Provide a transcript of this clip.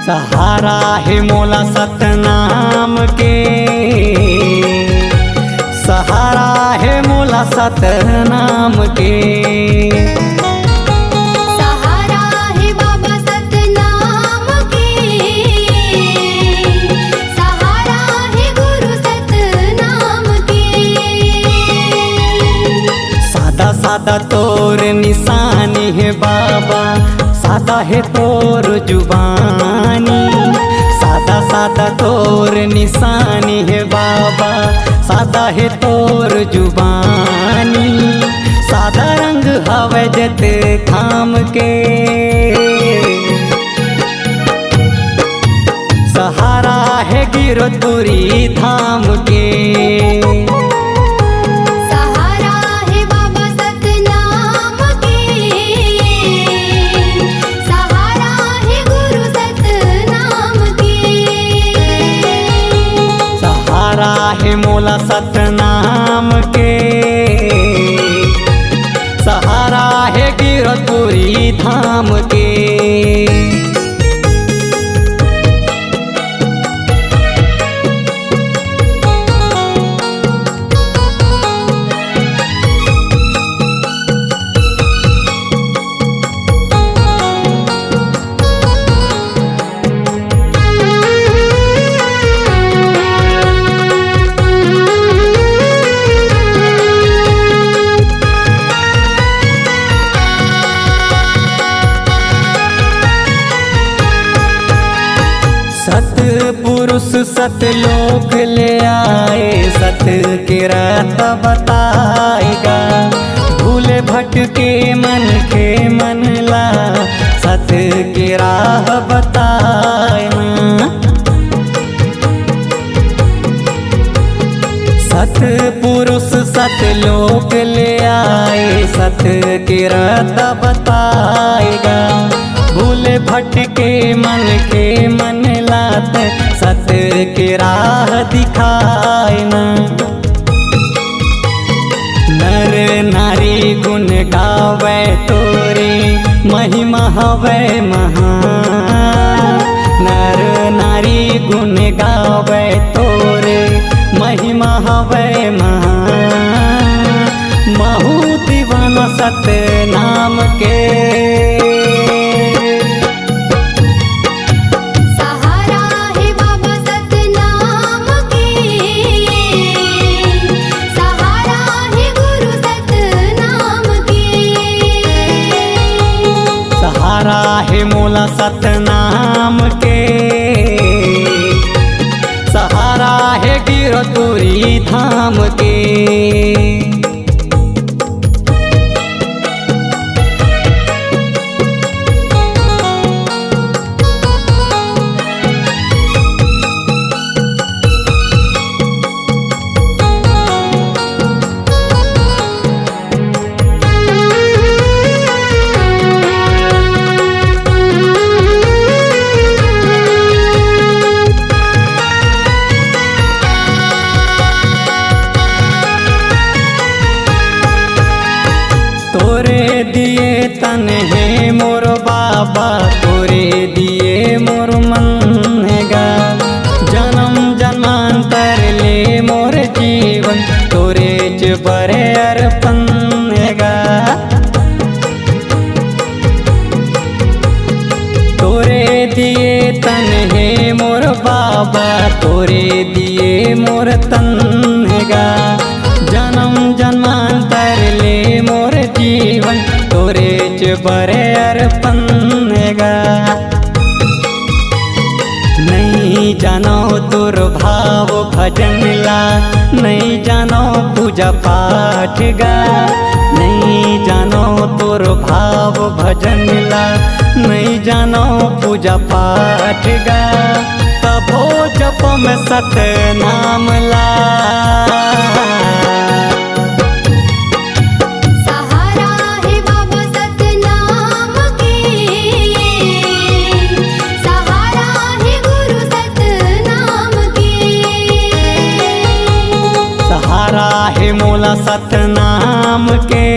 सहारा है मोला सतनाम के, सहारा है मोला सतनाम के। सहारा है बाबा सतनाम के, सहारा है गुरु सतनाम के। सादा सादा तोर निशानी है बाबा, सादा है तोर जुबानी। सादा सादा तोर निशानी है बाबा, सादा है तोर जुबानी। सादा रंग हवे जते खाम के, सहारा है गिरधपुरी धाम के। सहारा है बाबा सतनाम के, सहारा है गुरु सतनाम के। सहारा है मोला सतनाम के, सहारा है गिरधपुरी धाम के। सतपुरुष सतलोक ले आए, सत के रात बताएगा। भूले भटके मन के मन ला, सत के राह बताएना। सतपुरुष सतलोक ले आए, सत के रात बताएगा। भूले भटके मन के मन लात, सत के राह दिखाए ना। नर नारी गुण गावे तोरे, महिमा हवे महान। नर नारी गुण गावे तोरे, महिमा हवे महान। महू दीवाना सतनाम के। सहारा है बाबा सतनाम के, सहारा है गुरु सतनाम के। सहारा है मोला सतनाम के, सहारा है गिरधपुरी धाम के। तोरे दिए तन है मोर बाबा, तोरे दिए मोर मन हैगा। जन्म जन्मांतर ले मोर जीवन, तोरे च बरे अर्पण हैगा। तोरे दिए तन है मोर बाबा, तोरे दिए मोर तन हैगा। जन्म जन्मांतर ले मोर जीवन, तोरे च बरे अर्पण हैगा। नहीं जानो तुर भाव भजन ला, नहीं जानो पूजा पाठ गा। नहीं जानो तुर भाव भजन ला, नहीं जानो पूजा पाठ गा। तभो जप में सतनाम ला। सहारा है बाबा सतनाम के, सहारा है गुरु सतनाम के। सहारा है मोला सतनाम के,